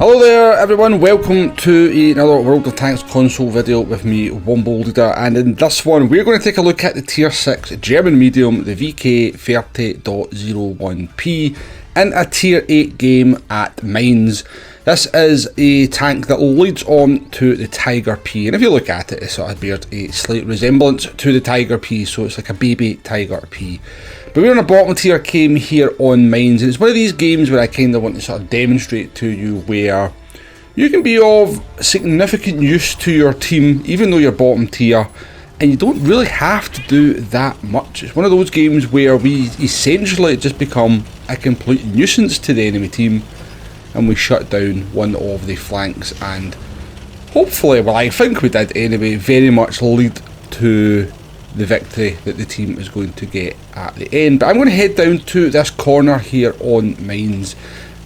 Hello there everyone, welcome to another World of Tanks console video with me, Wombo Leader, and in this one we're going to take a look at the Tier 6 German medium, the VK30.01P, in a Tier 8 game at Mainz. This is a tank that leads on to the Tiger P, and if you look at it, it sort of bears a slight resemblance to the Tiger P, so it's like a baby Tiger P. But we're on a bottom tier game here on Mainz, and it's one of these games where I kind of want to sort of demonstrate to you where you can be of significant use to your team, even though you're bottom tier, and you don't really have to do that much. It's one of those games where we essentially just become a complete nuisance to the enemy team, and we shut down one of the flanks, and hopefully, well I think we did anyway, very much lead to the victory that the team is going to get at the end. But I'm going to head down to this corner here on Mainz,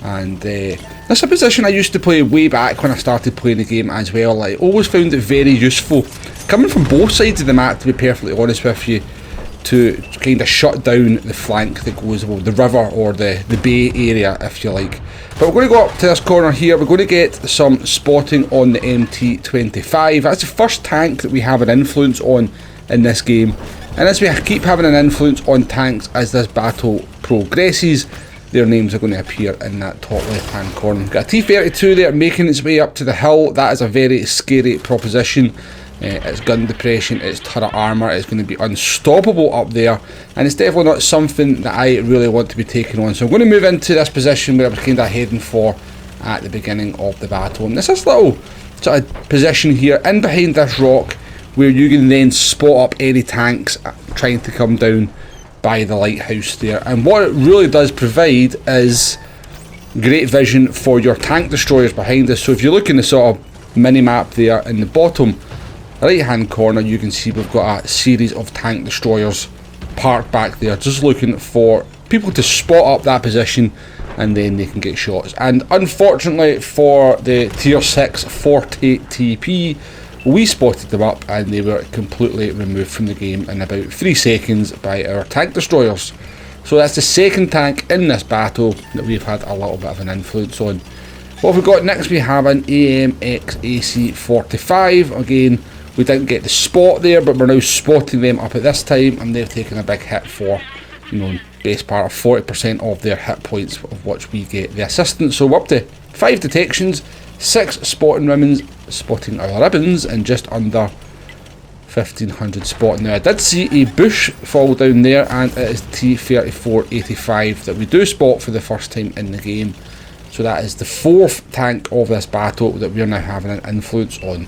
and this is a position I used to play way back when I started playing the game as well. I always found it very useful, coming from both sides of the map to be perfectly honest with you, to kind of shut down the flank that goes, well, the river or the bay area if you like. But we're going to go up to this corner here, we're going to get some spotting on the MT25. That's the first tank that we have an influence on in this game, and as we keep having an influence on tanks as this battle progresses, their names are going to appear in that top left hand corner. We've got a T32 there making its way up to the hill. That is a very scary proposition. Its gun depression, its turret armour is going to be unstoppable up there, and it's definitely not something that I really want to be taking on. So I'm going to move into this position where I was kind of heading for at the beginning of the battle, and there's this little sort of position here in behind this rock where you can then spot up any tanks trying to come down by the lighthouse there. And what it really does provide is great vision for your tank destroyers behind us. So if you look in the sort of mini map there in the bottom right hand corner, you can see we've got a series of tank destroyers parked back there, just looking for people to spot up that position, and then they can get shots. And unfortunately for the Tier 6 Forte TP, we spotted them up and they were completely removed from the game in about 3 seconds by our tank destroyers. So that's the second tank in this battle that we've had a little bit of an influence on. What have we got next? We have an AMX AC45. Again, we didn't get the spot there, but we're now spotting them up at this time, and they're taking a big hit for, you know, best part of 40% of their hit points, of which we get the assistance. So we're up to 5 detections, 6 spotting our ribbons, and just under 1500 spotting. Now I did see a bush fall down there, and it is T3485 that we do spot for the first time in the game. So that is the 4th tank of this battle that we are now having an influence on.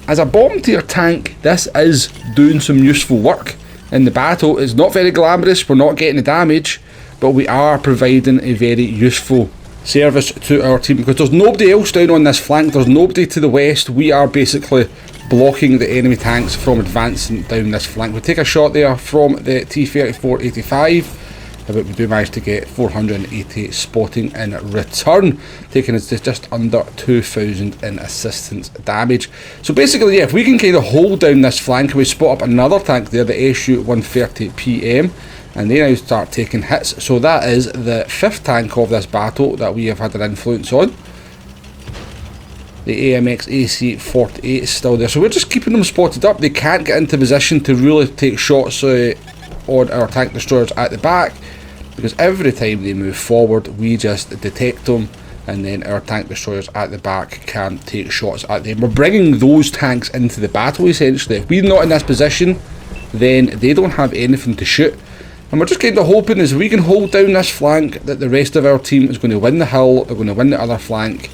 As a bottom tier tank, this is doing some useful work in the battle. It's not very glamorous, we're not getting the damage, but we are providing a very useful service to our team, because there's nobody else down on this flank, there's nobody to the west. We are basically blocking the enemy tanks from advancing down this flank. We take a shot there from the T3485, but we do manage to get 480 spotting in return, taking us to just under 2000 in assistance damage. So basically, yeah, if we can kind of hold down this flank and we spot up another tank there, the SU-130 PM, and they now start taking hits. So that is the 5th tank of this battle that we have had an influence on. The AMX AC48 is still there, so we're just keeping them spotted up. They can't get into position to really take shots on our tank destroyers at the back, because every time they move forward we just detect them, and then our tank destroyers at the back can take shots at them. We're bringing those tanks into the battle essentially. If we're not in this position, then they don't have anything to shoot. And we're just kind of hoping, as we can hold down this flank, that the rest of our team is going to win the hill, they're going to win the other flank,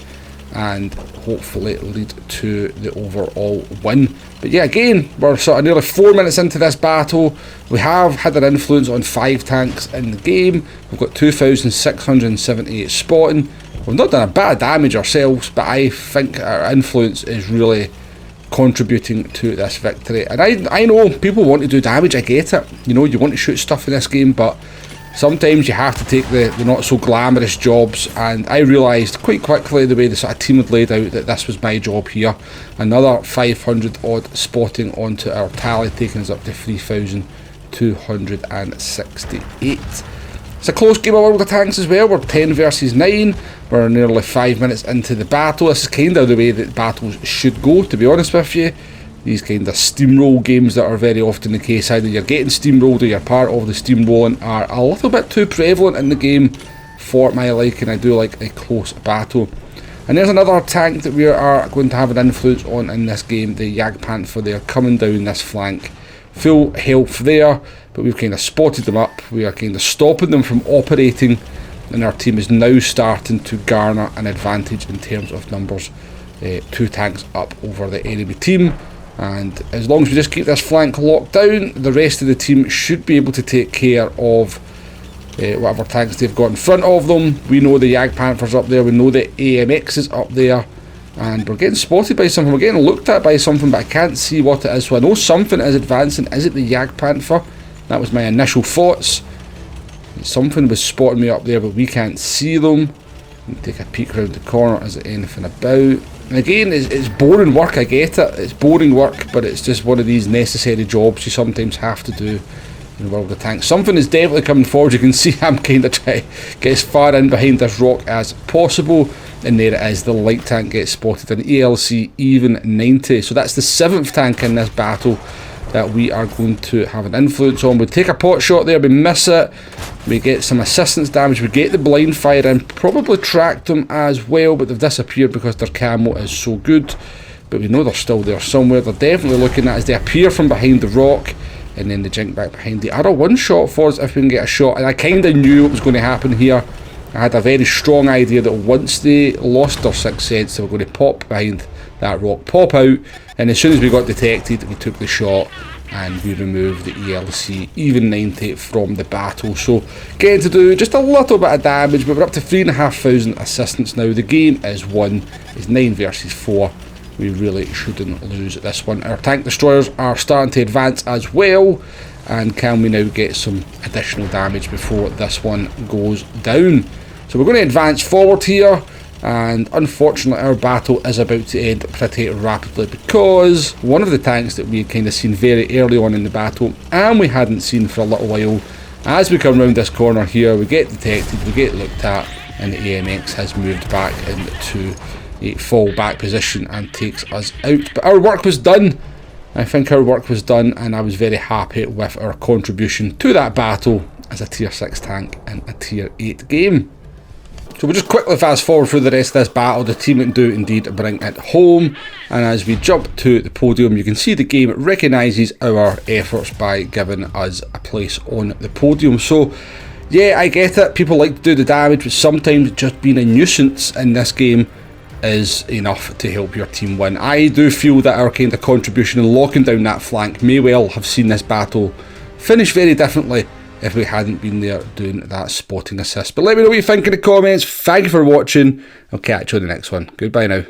and hopefully lead to the overall win. But yeah, again, we're sort of nearly 4 minutes into this battle. We have had an influence on 5 tanks in the game. We've got 2678 spotting. We've not done a bit of damage ourselves, but I think our influence is really contributing to this victory. And I know people want to do damage, I get it, you know, you want to shoot stuff in this game, but sometimes you have to take the not so glamorous jobs, and I realised quite quickly the way the sort of team had laid out that this was my job here. Another 500 odd spotting onto our tally, taking us up to 3268. It's a close game of World of Tanks as well. We're 10 versus 9. We're nearly 5 minutes into the battle. This is kind of the way that battles should go, to be honest with you. These kind of steamroll games that are very often the case, either you're getting steamrolled or you're part of the steamrolling, are a little bit too prevalent in the game for my liking. I do like a close battle. And there's another tank that we are going to have an influence on in this game, the Jagdpanther. They're coming down this flank. Full health there, but we've kind of spotted them up. We are kind of stopping them from operating, and our team is now starting to garner an advantage in terms of numbers. 2 tanks up over the enemy team. And as long as we just keep this flank locked down, the rest of the team should be able to take care of whatever tanks they've got in front of them. We know the Jagdpanther's up there, we know the AMX is up there, and we're getting spotted by something, we're getting looked at by something, but I can't see what it is. So I know something is advancing. Is it the Jagdpanther? That was my initial thoughts. Something was spotting me up there, but we can't see them. Take a peek around the corner. Is there anything about? And again, it's boring work, I get it. It's boring work, but it's just one of these necessary jobs you sometimes have to do in the World of Tanks. Something is definitely coming forward. You can see I'm kind of trying to get as far in behind this rock as possible. And there it is, the light tank gets spotted, an ELC even 90. So that's the 7th tank in this battle that we are going to have an influence on. We take a pot shot there, we miss it, we get some assistance damage, we get the blind fire in, probably tracked them as well, but they've disappeared because their camo is so good. But we know they're still there somewhere. They're definitely looking at us. They appear from behind the rock, and then they jink back behind the arrow. One shot for us if we can get a shot, and I kind of knew what was going to happen here. I had a very strong idea that once they lost their 6th sense, they were going to pop behind that rock, pop out, and as soon as we got detected, we took the shot and we removed the ELC even 90 from the battle. So getting to do just a little bit of damage, but we're up to 3,500 assistance now. The game is won. It's 9 versus 4. We really shouldn't lose this one. Our tank destroyers are starting to advance as well, and can we now get some additional damage before this one goes down? So we're going to advance forward here, and unfortunately our battle is about to end pretty rapidly, because one of the tanks that we had kind of seen very early on in the battle, and we hadn't seen for a little while, as we come around this corner here, we get detected, we get looked at, and the AMX has moved back into a fallback position and takes us out. But our work was done. I think our work was done, and I was very happy with our contribution to that battle as a tier 6 tank in a tier 8 game. So we'll just quickly fast forward through the rest of this battle. The team do indeed bring it home, and as we jump to the podium, you can see the game recognises our efforts by giving us a place on the podium. So yeah, I get it, people like to do the damage, but sometimes just being a nuisance in this game is enough to help your team win. I do feel that our kind of contribution in locking down that flank may well have seen this battle finish very differently if we hadn't been there doing that spotting assist. But let me know what you think in the comments. Thank you for watching. I'll catch you on the next one. Goodbye now.